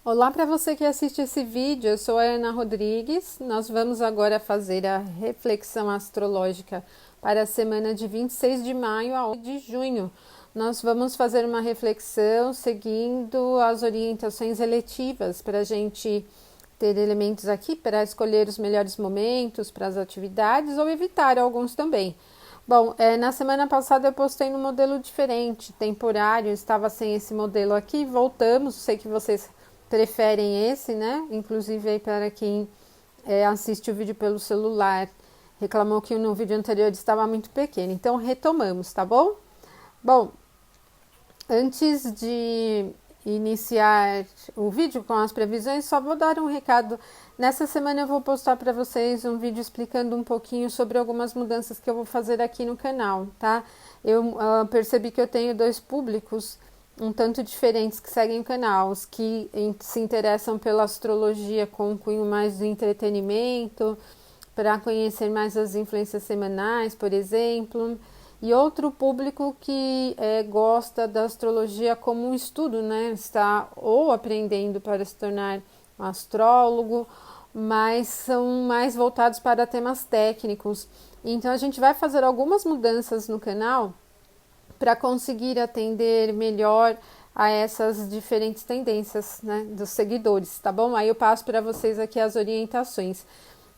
Olá para você que assiste esse vídeo, eu sou a Ana Rodrigues. Nós vamos agora fazer a reflexão astrológica para a semana de 26 de maio a 8 de junho. Nós vamos fazer uma reflexão seguindo as orientações eletivas para a gente ter elementos aqui para escolher os melhores momentos para as atividades ou evitar alguns também. Bom, na semana passada eu postei num modelo diferente, temporário, estava sem esse modelo aqui, voltamos, sei que vocês preferem esse, né? Inclusive aí para quem assiste o vídeo pelo celular, reclamou que no vídeo anterior estava muito pequeno, então retomamos, tá bom? Bom, antes de iniciar o vídeo com as previsões, só vou dar um recado. Nessa semana eu vou postar para vocês um vídeo explicando um pouquinho sobre algumas mudanças que eu vou fazer aqui no canal, tá? Eu percebi que eu tenho dois públicos um tanto diferentes que seguem o canal, os que se interessam pela astrologia com um cunho mais de entretenimento, para conhecer mais as influências semanais, por exemplo, e outro público que gosta da astrologia como um estudo, né? Está ou aprendendo para se tornar um astrólogo, mas são mais voltados para temas técnicos. Então a gente vai fazer algumas mudanças no canal para conseguir atender melhor a essas diferentes tendências, né, dos seguidores, tá bom? Aí eu passo para vocês aqui as orientações.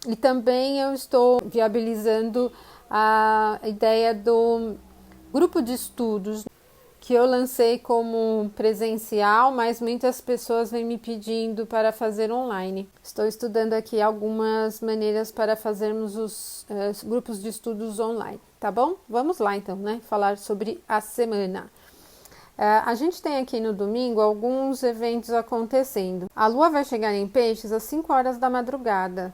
E também eu estou viabilizando a ideia do grupo de estudos que eu lancei como presencial, mas muitas pessoas vêm me pedindo para fazer online. Estou estudando aqui algumas maneiras para fazermos os grupos de estudos online, tá bom? Vamos lá então, né? Falar sobre a semana. A gente tem aqui no domingo alguns eventos acontecendo. A Lua vai chegar em Peixes às 5 horas da madrugada.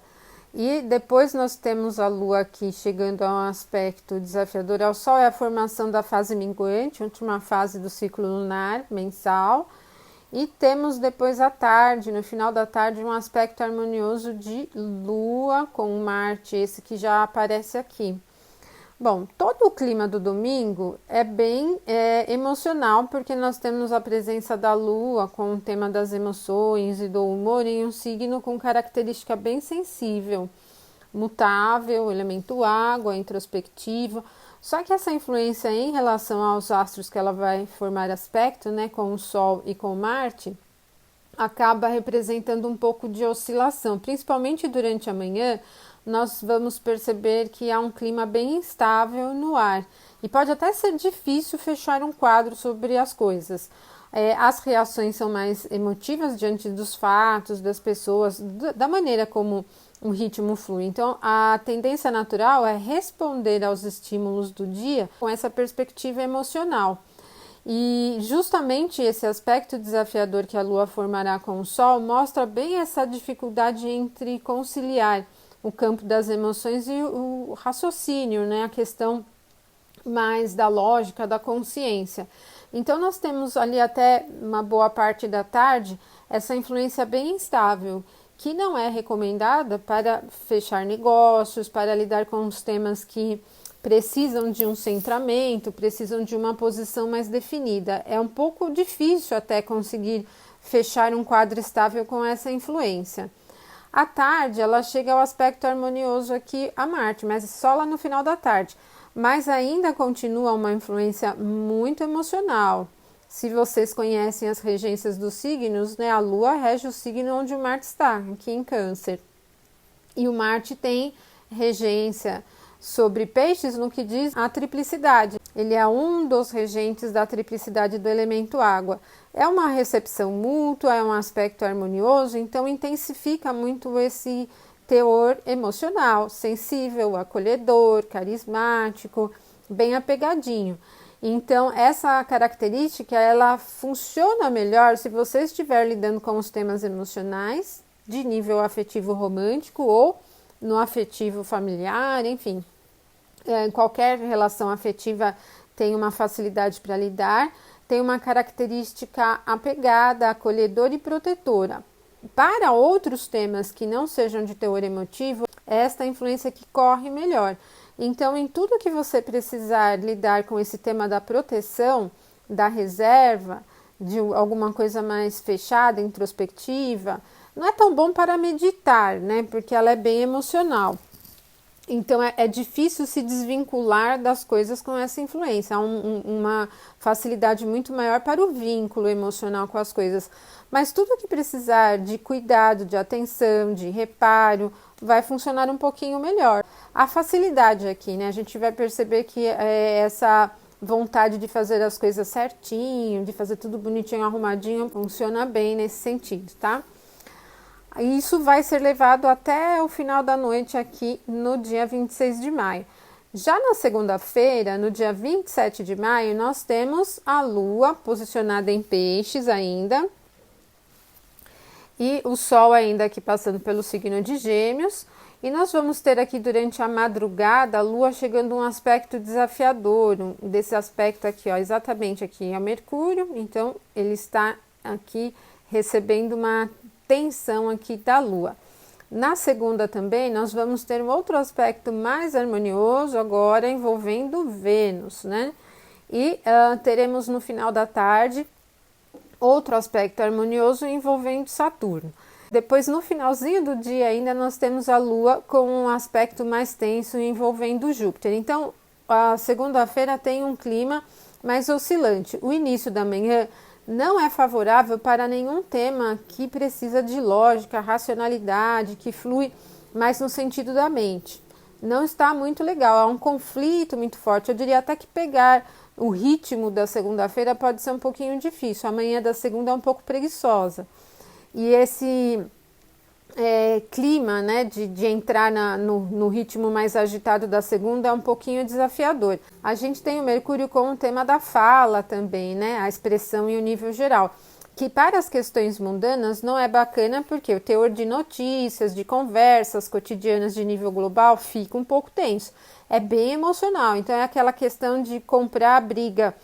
E depois nós temos a Lua aqui chegando a um aspecto desafiador ao Sol, é a formação da fase minguante, última fase do ciclo lunar mensal. E temos depois à tarde, no final da tarde, um aspecto harmonioso de Lua com Marte, esse que já aparece aqui. Bom, todo o clima do domingo é bem emocional, porque nós temos a presença da Lua com o tema das emoções e do humor em um signo com característica bem sensível, mutável, elemento água, introspectivo. Só que essa influência em relação aos astros que ela vai formar aspecto, né, com o Sol e com Marte, acaba representando um pouco de oscilação, principalmente durante a manhã. Nós vamos perceber que há um clima bem instável no ar e pode até ser difícil fechar um quadro sobre as coisas. As reações são mais emotivas diante dos fatos, das pessoas, da maneira como o ritmo flui. Então, a tendência natural é responder aos estímulos do dia com essa perspectiva emocional. E justamente esse aspecto desafiador que a Lua formará com o Sol mostra bem essa dificuldade entre conciliar o campo das emoções e o raciocínio, né? A questão mais da lógica, da consciência. Então nós temos ali até uma boa parte da tarde essa influência bem instável, que não é recomendada para fechar negócios, para lidar com os temas que precisam de um centramento, precisam de uma posição mais definida. É um pouco difícil até conseguir fechar um quadro estável com essa influência. À tarde, ela chega ao aspecto harmonioso aqui a Marte, mas só lá no final da tarde. Mas ainda continua uma influência muito emocional. Se vocês conhecem as regências dos signos, né, a Lua rege o signo onde o Marte está, aqui em Câncer. E o Marte tem regência sobre Peixes no que diz a triplicidade. Ele é um dos regentes da triplicidade do elemento água. É uma recepção mútua, é um aspecto harmonioso, então intensifica muito esse teor emocional, sensível, acolhedor, carismático, bem apegadinho. Então, essa característica, ela funciona melhor se você estiver lidando com os temas emocionais, de nível afetivo romântico ou no afetivo familiar, enfim. Qualquer relação afetiva tem uma facilidade para lidar, tem uma característica apegada, acolhedora e protetora. Para outros temas que não sejam de teor emotivo, é esta influência que corre melhor. Então, em tudo que você precisar lidar com esse tema da proteção, da reserva, de alguma coisa mais fechada, introspectiva, não é tão bom para meditar, né? Porque ela é bem emocional. Então é difícil se desvincular das coisas com essa influência. Há uma facilidade muito maior para o vínculo emocional com as coisas. Mas tudo que precisar de cuidado, de atenção, de reparo, vai funcionar um pouquinho melhor. A facilidade aqui, né? A gente vai perceber que essa vontade de fazer as coisas certinho, de fazer tudo bonitinho, arrumadinho, funciona bem nesse sentido, tá? Isso vai ser levado até o final da noite aqui no dia 26 de maio. Já na segunda-feira, no dia 27 de maio, nós temos a Lua posicionada em Peixes ainda. E o Sol ainda aqui passando pelo signo de Gêmeos. E nós vamos ter aqui durante a madrugada a Lua chegando um aspecto desafiador. Desse aspecto aqui, ó, exatamente aqui é o Mercúrio. Então, ele está aqui recebendo uma tensão aqui da Lua. Na segunda também nós vamos ter um outro aspecto mais harmonioso agora envolvendo Vênus, né? E teremos no final da tarde outro aspecto harmonioso envolvendo Saturno. Depois no finalzinho do dia ainda nós temos a Lua com um aspecto mais tenso envolvendo Júpiter. Então a segunda-feira tem um clima mais oscilante. O início da manhã não é favorável para nenhum tema que precisa de lógica, racionalidade, que flui mais no sentido da mente. Não está muito legal, há um conflito muito forte. Eu diria até que pegar o ritmo da segunda-feira pode ser um pouquinho difícil. A manhã da segunda é um pouco preguiçosa. E esse clima, né, de entrar no ritmo mais agitado da segunda é um pouquinho desafiador. A gente tem o Mercúrio com o tema da fala também, né, a expressão e o nível geral, que para as questões mundanas não é bacana porque o teor de notícias, de conversas cotidianas de nível global fica um pouco tenso. É bem emocional, então é aquela questão de comprar a briga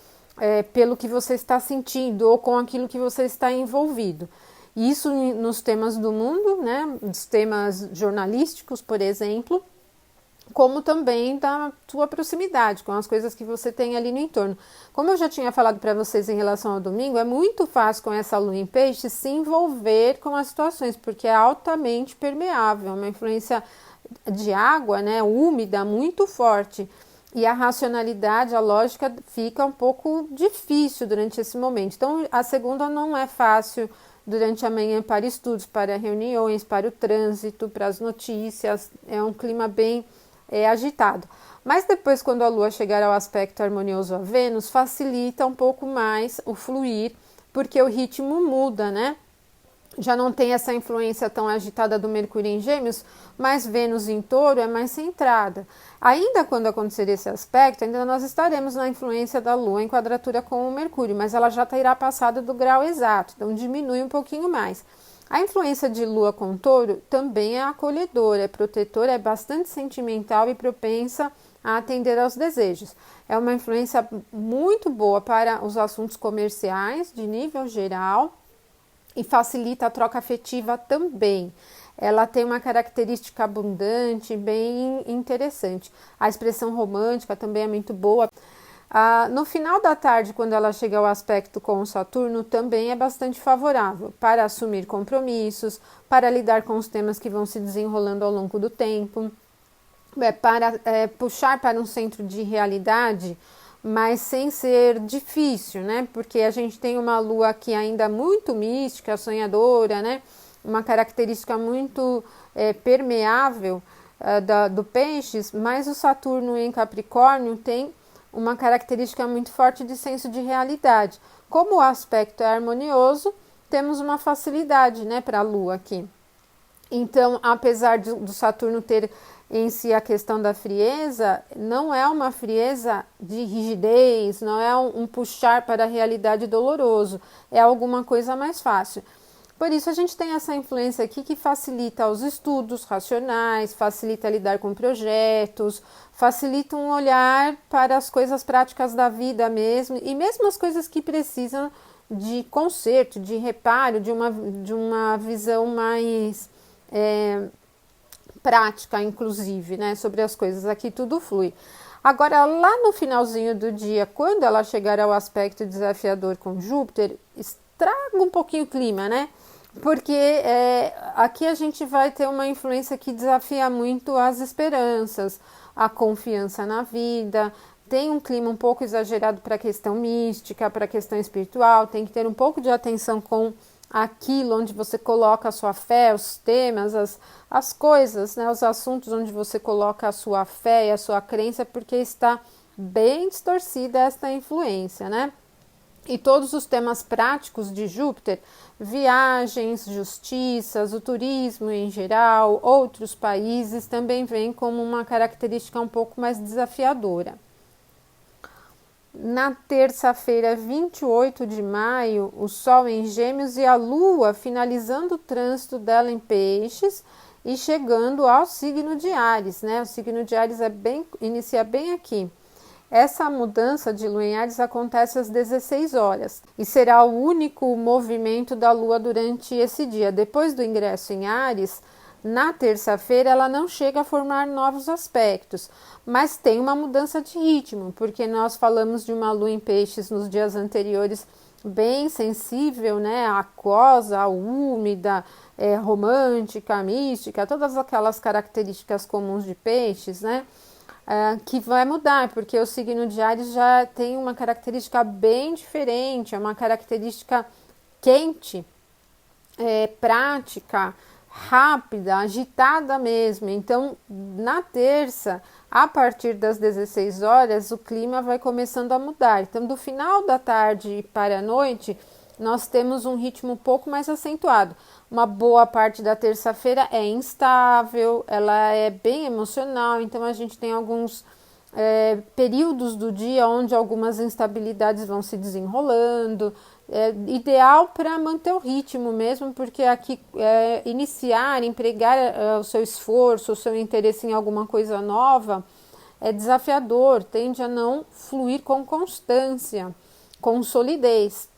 pelo que você está sentindo ou com aquilo que você está envolvido. Isso nos temas do mundo, né, nos temas jornalísticos, por exemplo, como também da sua proximidade, com as coisas que você tem ali no entorno. Como eu já tinha falado para vocês em relação ao domingo, é muito fácil com essa lua em peixe se envolver com as situações, porque é altamente permeável, uma influência de água, né, úmida, muito forte. E a racionalidade, a lógica fica um pouco difícil durante esse momento. Então, a segunda não é fácil durante a manhã para estudos, para reuniões, para o trânsito, para as notícias. É um clima bem agitado. Mas depois, quando a Lua chegar ao aspecto harmonioso a Vênus, facilita um pouco mais o fluir, porque o ritmo muda, né? Já não tem essa influência tão agitada do Mercúrio em Gêmeos, mas Vênus em Touro é mais centrada. Ainda quando acontecer esse aspecto, ainda nós estaremos na influência da Lua em quadratura com o Mercúrio, mas ela já terá passado do grau exato, então diminui um pouquinho mais. A influência de Lua com Touro também é acolhedora, é protetora, é bastante sentimental e propensa a atender aos desejos. É uma influência muito boa para os assuntos comerciais de nível geral, e facilita a troca afetiva também. Ela tem uma característica abundante, bem interessante. A expressão romântica também é muito boa. No final da tarde, quando ela chega ao aspecto com o Saturno, também é bastante favorável para assumir compromissos, para lidar com os temas que vão se desenrolando ao longo do tempo, para puxar para um centro de realidade, mas sem ser difícil, né? Porque a gente tem uma lua aqui ainda muito mística, sonhadora, né? Uma característica muito permeável do Peixes, mas o Saturno em Capricórnio tem uma característica muito forte de senso de realidade. Como o aspecto é harmonioso, temos uma facilidade, né, para a Lua aqui. Então, apesar do Saturno ter em si a questão da frieza, não é uma frieza de rigidez, não é um puxar para a realidade doloroso, é alguma coisa mais fácil. Por isso a gente tem essa influência aqui que facilita os estudos racionais, facilita lidar com projetos, facilita um olhar para as coisas práticas da vida mesmo, e mesmo as coisas que precisam de conserto, de reparo, de uma visão mais prática, inclusive, né, sobre as coisas. Aqui tudo flui. Agora, lá no finalzinho do dia, quando ela chegar ao aspecto desafiador com Júpiter, estraga um pouquinho o clima, né? Porque aqui a gente vai ter uma influência que desafia muito as esperanças, a confiança na vida. Tem um clima um pouco exagerado para a questão mística, para a questão espiritual. Tem que ter um pouco de atenção com aquilo onde você coloca a sua fé, os temas, as coisas, né, os assuntos onde você coloca a sua fé e a sua crença, porque está bem distorcida esta influência, né? E todos os temas práticos de Júpiter, viagens, justiças, o turismo em geral, outros países, também vêm como uma característica um pouco mais desafiadora. Na terça-feira, 28 de maio, o Sol em Gêmeos e a Lua finalizando o trânsito dela em Peixes e chegando ao signo de Áries, né? O signo de Áries inicia bem aqui. Essa mudança de Lua em Áries acontece às 16 horas e será o único movimento da Lua durante esse dia. Depois do ingresso em Áries, na terça-feira ela não chega a formar novos aspectos, mas tem uma mudança de ritmo, porque nós falamos de uma Lua em Peixes nos dias anteriores bem sensível, né, aquosa, úmida, romântica, mística, todas aquelas características comuns de Peixes, né? Que vai mudar, porque o signo de Áries já tem uma característica bem diferente, é uma característica quente, prática, rápida, agitada mesmo. Então, na terça, a partir das 16 horas, o clima vai começando a mudar. Então, do final da tarde para a noite, nós temos um ritmo um pouco mais acentuado. Uma boa parte da terça-feira é instável, ela é bem emocional, então a gente tem alguns períodos do dia onde algumas instabilidades vão se desenrolando. É ideal para manter o ritmo mesmo, porque aqui iniciar, empregar o seu esforço, o seu interesse em alguma coisa nova é desafiador, tende a não fluir com constância, com solidez.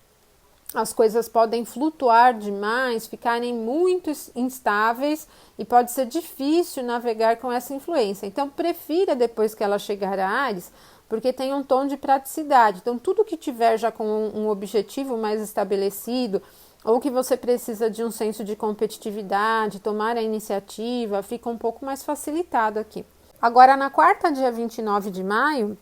As coisas podem flutuar demais, ficarem muito instáveis e pode ser difícil navegar com essa influência. Então, prefira depois que ela chegar a Áries, porque tem um tom de praticidade. Então, tudo que tiver já com um objetivo mais estabelecido, ou que você precisa de um senso de competitividade, tomar a iniciativa, fica um pouco mais facilitado aqui. Agora, na quarta, dia 29 de maio,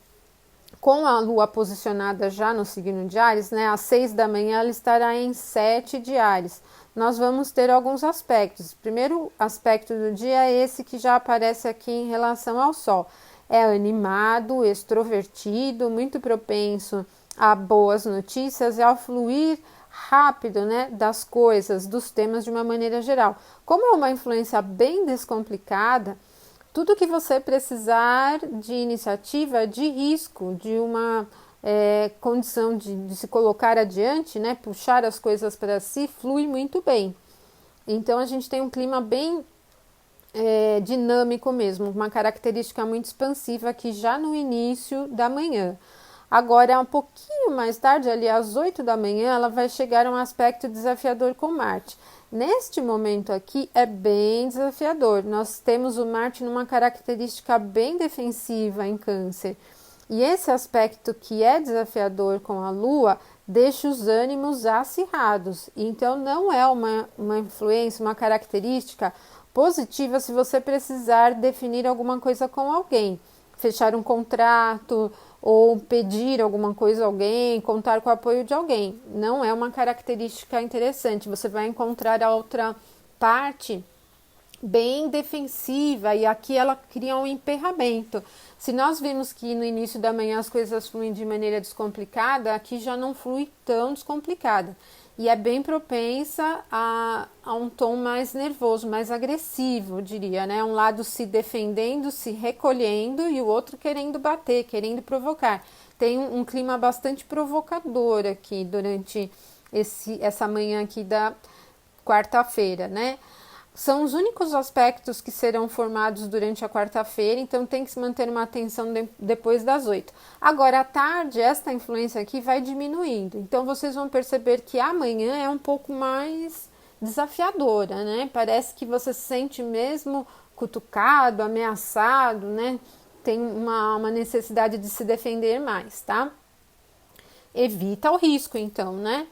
com a Lua posicionada já no signo de Áries, né, às 6 da manhã ela estará em 7 de Áries. Nós vamos ter alguns aspectos. O primeiro aspecto do dia é esse que já aparece aqui em relação ao Sol. É animado, extrovertido, muito propenso a boas notícias e ao fluir rápido, né, das coisas, dos temas de uma maneira geral. Como é uma influência bem descomplicada, tudo que você precisar de iniciativa, de risco, de uma condição de se colocar adiante, né, puxar as coisas para si, flui muito bem. Então, a gente tem um clima bem dinâmico mesmo, uma característica muito expansiva aqui já no início da manhã. Agora, um pouquinho mais tarde, ali às 8 da manhã, ela vai chegar a um aspecto desafiador com Marte. Neste momento aqui é bem desafiador. Nós temos o Marte numa característica bem defensiva em Câncer. E esse aspecto que é desafiador com a Lua deixa os ânimos acirrados. Então não é uma influência, uma característica positiva se você precisar definir alguma coisa com alguém. Fechar um contrato ou pedir alguma coisa a alguém, contar com o apoio de alguém. Não é uma característica interessante. Você vai encontrar a outra parte bem defensiva e aqui ela cria um emperramento. Se nós vimos que no início da manhã as coisas fluem de maneira descomplicada, aqui já não flui tão descomplicada. E é bem propensa a um tom mais nervoso, mais agressivo, diria, né? Um lado se defendendo, se recolhendo e o outro querendo bater, querendo provocar. Tem um clima bastante provocador aqui durante essa manhã aqui da quarta-feira, né? São os únicos aspectos que serão formados durante a quarta-feira, então tem que se manter uma atenção depois das 8. Agora, à tarde, esta influência aqui vai diminuindo, então vocês vão perceber que amanhã é um pouco mais desafiadora, né? Parece que você se sente mesmo cutucado, ameaçado, né? tem uma necessidade de se defender mais, tá? Evita o risco, então, né?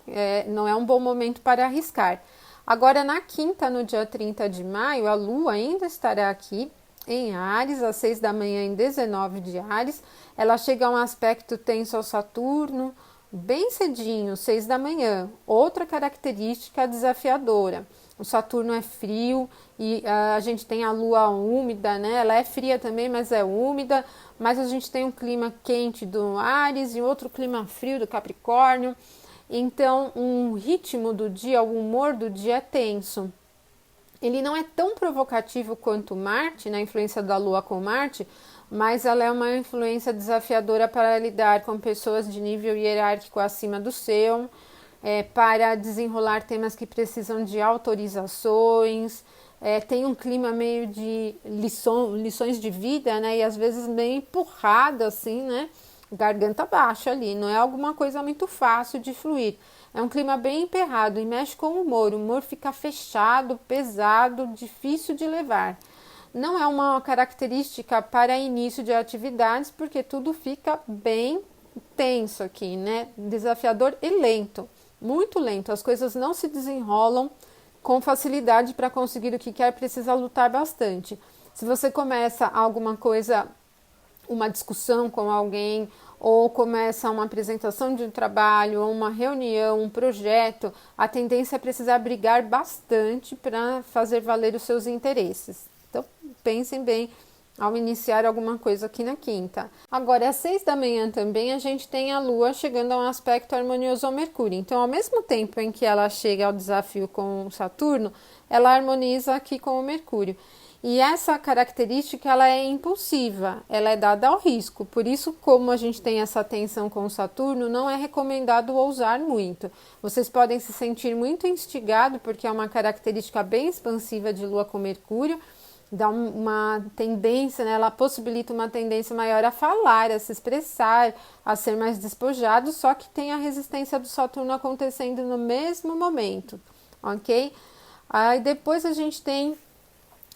Não é um bom momento para arriscar. Agora, na quinta, no dia 30 de maio, a Lua ainda estará aqui em Áries, às 6 da manhã, em 19 de Áries. Ela chega a um aspecto tenso ao Saturno, bem cedinho, 6 da manhã. Outra característica desafiadora. O Saturno é frio e a gente tem a Lua úmida, né? Ela é fria também, mas é úmida. Mas a gente tem um clima quente do Áries e outro clima frio do Capricórnio. Então, um ritmo do dia, o humor do dia é tenso. Ele não é tão provocativo quanto Marte, na influência da Lua com Marte, mas ela é uma influência desafiadora para lidar com pessoas de nível hierárquico acima do seu, para desenrolar temas que precisam de autorizações, tem um clima meio de lições de vida, né? E às vezes meio empurrada, assim, né? Garganta baixa ali, não é alguma coisa muito fácil de fluir. É um clima bem emperrado e mexe com o humor fica fechado, pesado, difícil de levar. Não é uma característica para início de atividades, porque tudo fica bem tenso aqui, né? Desafiador e lento, muito lento. As coisas não se desenrolam com facilidade. Para conseguir o que quer, precisa lutar bastante. Se você começa alguma coisa, uma discussão com alguém, ou começa uma apresentação de um trabalho, ou uma reunião, um projeto, a tendência é precisar brigar bastante para fazer valer os seus interesses. Então, pensem bem ao iniciar alguma coisa aqui na quinta. Agora, às 6 da manhã também, a gente tem a Lua chegando a um aspecto harmonioso ao Mercúrio. Então, ao mesmo tempo em que ela chega ao desafio com o Saturno, ela harmoniza aqui com o Mercúrio. E essa característica, ela é impulsiva, ela é dada ao risco. Por isso, como a gente tem essa tensão com o Saturno, não é recomendado ousar muito. Vocês podem se sentir muito instigado, porque é uma característica bem expansiva de Lua com Mercúrio, dá uma tendência, né? Ela possibilita uma tendência maior a falar, a se expressar, a ser mais despojado, só que tem a resistência do Saturno acontecendo no mesmo momento, ok? Aí depois a gente tem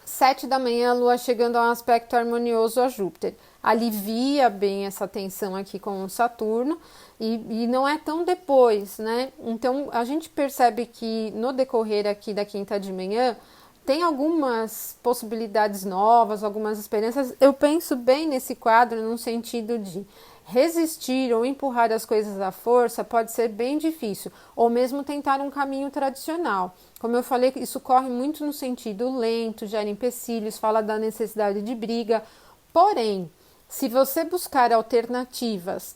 7 da manhã, a Lua chegando a um aspecto harmonioso a Júpiter. Alivia bem essa tensão aqui com o Saturno e não é tão depois, né? Então, a gente percebe que no decorrer aqui da quinta de manhã, tem algumas possibilidades novas, algumas esperanças. Eu penso bem nesse quadro no sentido de resistir ou empurrar as coisas à força pode ser bem difícil, ou mesmo tentar um caminho tradicional. Como eu falei, isso corre muito no sentido lento, gera empecilhos, fala da necessidade de briga. Porém, se você buscar alternativas,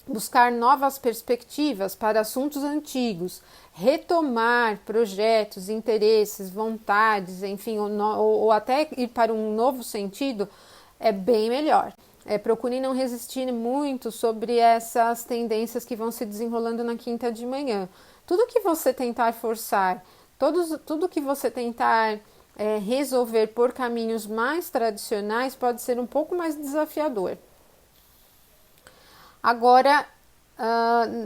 buscar novas perspectivas para assuntos antigos, retomar projetos, interesses, vontades, enfim, ou até ir para um novo sentido, é bem melhor. Procure não resistir muito sobre essas tendências que vão se desenrolando na quinta de manhã. Tudo que você tentar forçar, tudo que você tentar resolver por caminhos mais tradicionais pode ser um pouco mais desafiador. Agora,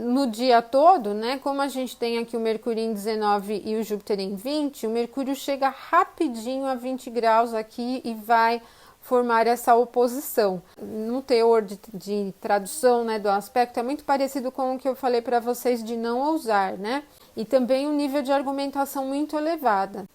no dia todo, né, como a gente tem aqui o Mercúrio em 19 e o Júpiter em 20, o Mercúrio chega rapidinho a 20 graus aqui e vai formar essa oposição. No teor de tradução, né, do aspecto, é muito parecido com o que eu falei para vocês de não ousar, né? E também um nível de argumentação muito elevada.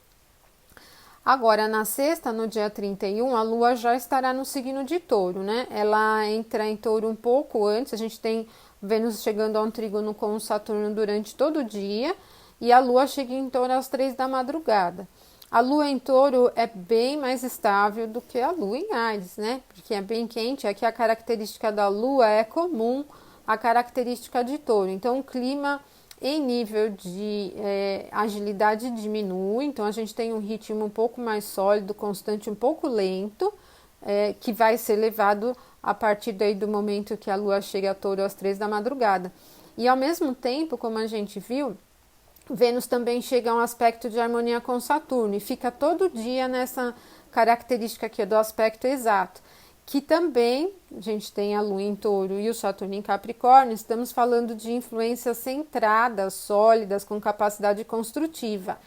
Agora, na sexta, no dia 31, a Lua já estará no signo de Touro, né? Ela entra em Touro um pouco antes, a gente tem Vênus chegando a um trígono com o Saturno durante todo o dia, e a Lua chega em Touro às 3 da madrugada. A Lua em Touro é bem mais estável do que a Lua em Áries, né? Porque é bem quente, aqui a característica da Lua é comum à característica de Touro. Então, o clima em nível de agilidade diminui, então a gente tem um ritmo um pouco mais sólido, constante, um pouco lento, que vai ser levado a partir daí do momento que a Lua chega a Touro às 3 da madrugada. E ao mesmo tempo, como a gente viu, Vênus também chega a um aspecto de harmonia com Saturno e fica todo dia nessa característica aqui do aspecto exato, que também a gente tem a Lua em Touro e o Saturno em Capricórnio. Estamos falando de influências centradas, sólidas, com capacidade construtiva.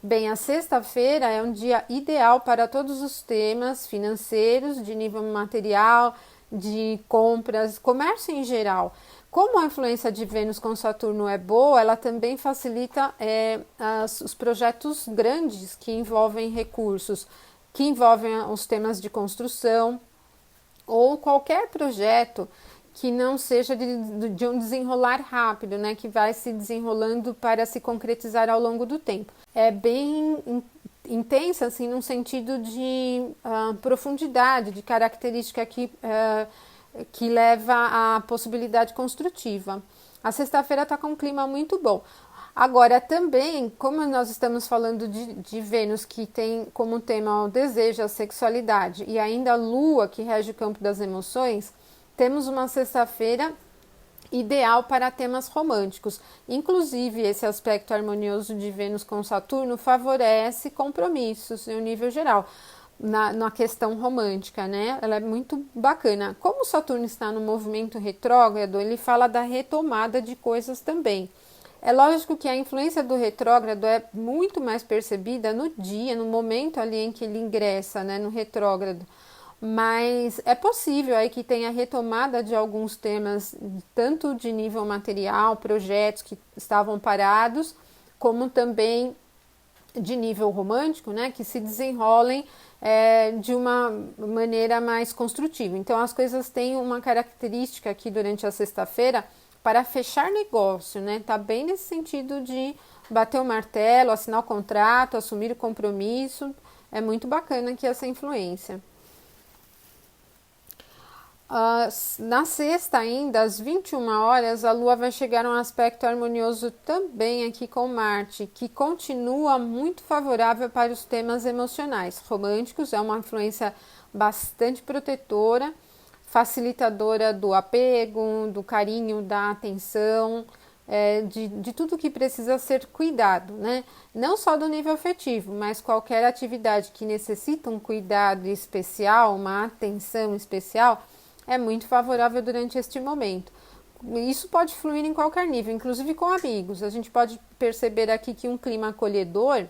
Bem, a sexta-feira é um dia ideal para todos os temas financeiros, de nível material, de compras, comércio em geral. Como a influência de Vênus com Saturno é boa, ela também facilita os projetos grandes que envolvem recursos, que envolvem os temas de construção ou qualquer projeto que não seja de um desenrolar rápido, né, que vai se desenrolando para se concretizar ao longo do tempo. É bem intensa, assim, num sentido de profundidade, de característica que leva à possibilidade construtiva. A sexta-feira está com um clima muito bom. Agora, também, como nós estamos falando de Vênus, que tem como tema o desejo, a sexualidade, e ainda a Lua, que rege o campo das emoções, temos uma sexta-feira ideal para temas românticos. Inclusive, esse aspecto harmonioso de Vênus com Saturno favorece compromissos em um nível geral. Na questão romântica, né? Ela é muito bacana. Como o Saturno está no movimento retrógrado, ele fala da retomada de coisas também. É lógico que a influência do retrógrado é muito mais percebida no dia, no momento ali em que ele ingressa, né, no retrógrado. Mas é possível aí que tenha retomada de alguns temas, tanto de nível material, projetos que estavam parados, como também de nível romântico, né, que se desenrolem de uma maneira mais construtiva. Então, as coisas têm uma característica aqui durante a sexta-feira para fechar negócio, né? Tá bem nesse sentido de bater o martelo, assinar o contrato, assumir o compromisso. É muito bacana aqui essa influência. Na sexta ainda, às 21 horas, a Lua vai chegar a um aspecto harmonioso também aqui com Marte, que continua muito favorável para os temas emocionais. Românticos, é uma influência bastante protetora, facilitadora do apego, do carinho, da atenção, de tudo que precisa ser cuidado, né? Não só do nível afetivo, mas qualquer atividade que necessita um cuidado especial, uma atenção especial, é muito favorável durante este momento. Isso pode fluir em qualquer nível, inclusive com amigos. A gente pode perceber aqui que um clima acolhedor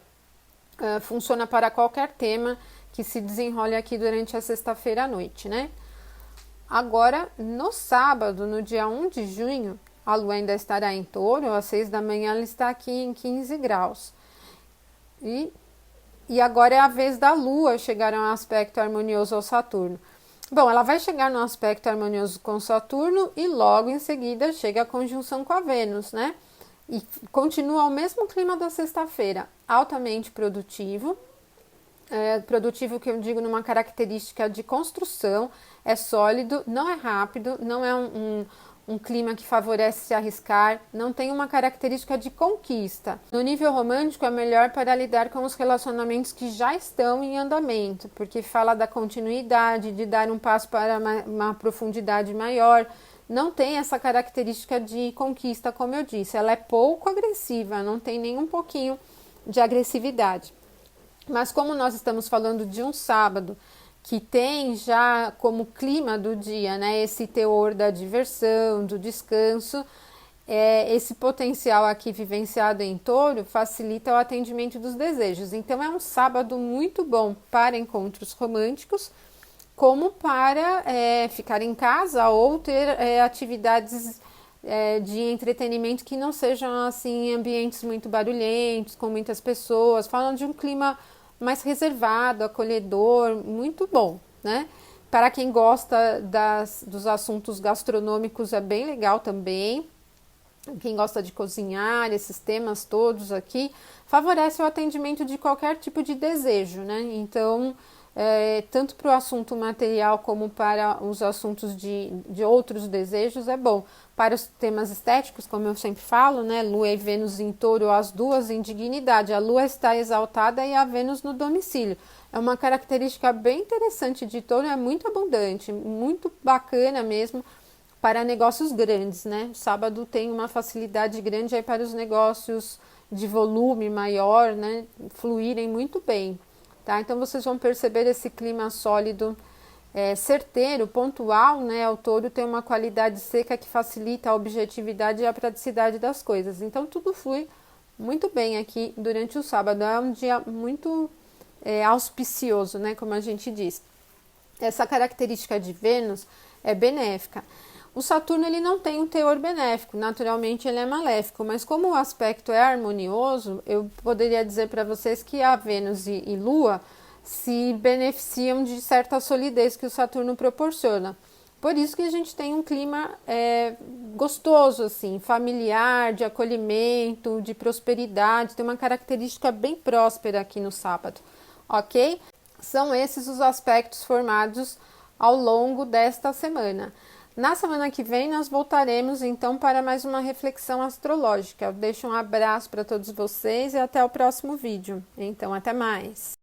funciona para qualquer tema que se desenrole aqui durante a sexta-feira à noite, né? Agora, no sábado, no dia 1 de junho, a Lua ainda estará em Touro, às 6 da manhã ela está aqui em 15 graus. E agora é a vez da Lua chegar a um aspecto harmonioso ao Saturno. Bom, ela vai chegar num aspecto harmonioso com Saturno e logo em seguida chega a conjunção com a Vênus, né? E continua o mesmo clima da sexta-feira, altamente produtivo. Produtivo que eu digo numa característica de construção, é sólido, não é rápido, não é um clima que favorece se arriscar, não tem uma característica de conquista. No nível romântico é melhor para lidar com os relacionamentos que já estão em andamento, porque fala da continuidade, de dar um passo para uma profundidade maior. Não tem essa característica de conquista, como eu disse, ela é pouco agressiva, não tem nem um pouquinho de agressividade. Mas como nós estamos falando de um sábado que tem já como clima do dia, né, esse teor da diversão, do descanso, esse potencial aqui vivenciado em Touro facilita o atendimento dos desejos. Então é um sábado muito bom para encontros românticos, como para ficar em casa ou ter atividades de entretenimento que não sejam assim ambientes muito barulhentos, com muitas pessoas, falando de um clima mais reservado, acolhedor, muito bom, né? Para quem gosta dos assuntos gastronômicos é bem legal também. Quem gosta de cozinhar, esses temas todos aqui, favorece o atendimento de qualquer tipo de desejo, né? Então, tanto para o assunto material como para os assuntos de outros desejos é bom. Para os temas estéticos, como eu sempre falo, né? Lua e Vênus em Touro, as duas em dignidade. A Lua está exaltada e a Vênus no domicílio. É uma característica bem interessante de Touro, é muito abundante, muito bacana mesmo para negócios grandes, né? Sábado tem uma facilidade grande aí para os negócios de volume maior, né? Fluírem muito bem. Tá? Então vocês vão perceber esse clima sólido, certeiro, pontual, né? O Touro tem uma qualidade seca que facilita a objetividade e a praticidade das coisas. Então tudo flui muito bem aqui durante o sábado. É um dia muito auspicioso, né, como a gente diz. Essa característica de Vênus é benéfica. O Saturno ele não tem um teor benéfico, naturalmente ele é maléfico, mas como o aspecto é harmonioso, eu poderia dizer para vocês que a Vênus e Lua se beneficiam de certa solidez que o Saturno proporciona. Por isso que a gente tem um clima gostoso, assim, familiar, de acolhimento, de prosperidade, tem uma característica bem próspera aqui no sábado, ok? São esses os aspectos formados ao longo desta semana. Na semana que vem nós voltaremos então para mais uma reflexão astrológica. Eu deixo um abraço para todos vocês e até o próximo vídeo. Então, até mais!